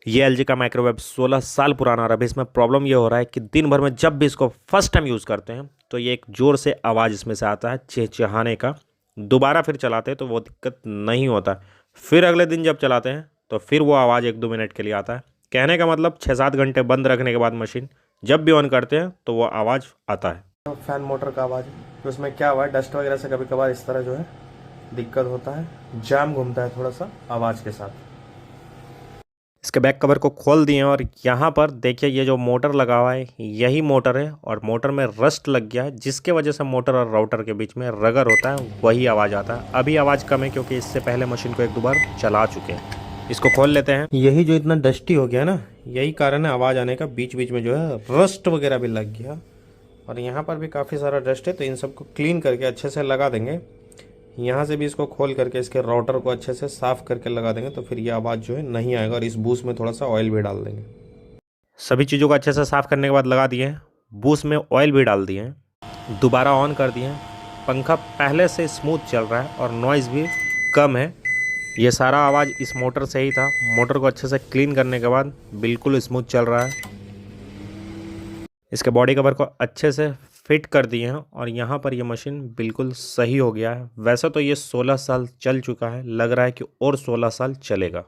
ये एलजी का माइक्रोवेव 16 साल पुराना रहा है। इसमें प्रॉब्लम ये हो रहा है कि दिन भर में जब भी इसको फर्स्ट टाइम यूज़ करते हैं तो ये एक ज़ोर से आवाज़ इसमें से आता है चहचहाने का। दोबारा फिर चलाते हैं तो वो दिक्कत नहीं होता। फिर अगले दिन जब चलाते हैं तो फिर वो आवाज़ 1-2 मिनट के लिए आता है। कहने का मतलब 6-7 घंटे बंद रखने के बाद मशीन जब भी ऑन करते हैं तो वो आवाज़ आता है। फैन मोटर का आवाज़ है, तो उसमें क्या हुआ है, डस्ट वगैरह से कभी कभार इस तरह जो है दिक्कत होता है, जाम घूमता है थोड़ा सा आवाज़ के साथ। इसके बैक कवर को खोल दिए और यहाँ पर देखिए ये जो मोटर लगा हुआ है यही मोटर है और मोटर में रस्ट लग गया है, जिसके वजह से मोटर और राउटर के बीच में रगर होता है, वही आवाज़ आता है। अभी आवाज़ कम है क्योंकि इससे पहले मशीन को 1-2 बार चला चुके हैं। इसको खोल लेते हैं। यही जो इतना डस्टी हो गया ना, यही कारण है आवाज़ आने का। बीच बीच में जो है रस्ट वगैरह भी लग गया और यहाँ पर भी काफ़ी सारा डस्ट है, तो इन सबको क्लीन करके अच्छे से लगा देंगे। यहाँ से भी इसको खोल करके इसके राउटर को अच्छे से साफ़ करके लगा देंगे तो फिर ये आवाज़ जो है नहीं आएगा। और इस बूस्ट में थोड़ा सा ऑयल भी डाल देंगे। सभी चीज़ों को अच्छे से साफ़ करने के बाद लगा दिए हैं, बूस्ट में ऑयल भी डाल दिए हैं, दोबारा ऑन कर दिए हैं। पंखा पहले से स्मूथ चल रहा है और नॉइज़ भी कम है। ये सारा आवाज़ इस मोटर से ही था। मोटर को अच्छे से क्लीन करने के बाद बिल्कुल स्मूथ चल रहा है। इसके बॉडी कवर को अच्छे से फिट कर दिए हैं और यहाँ पर ये मशीन बिल्कुल सही हो गया है। वैसे तो ये 16 साल चल चुका है, लग रहा है कि और 16 साल चलेगा।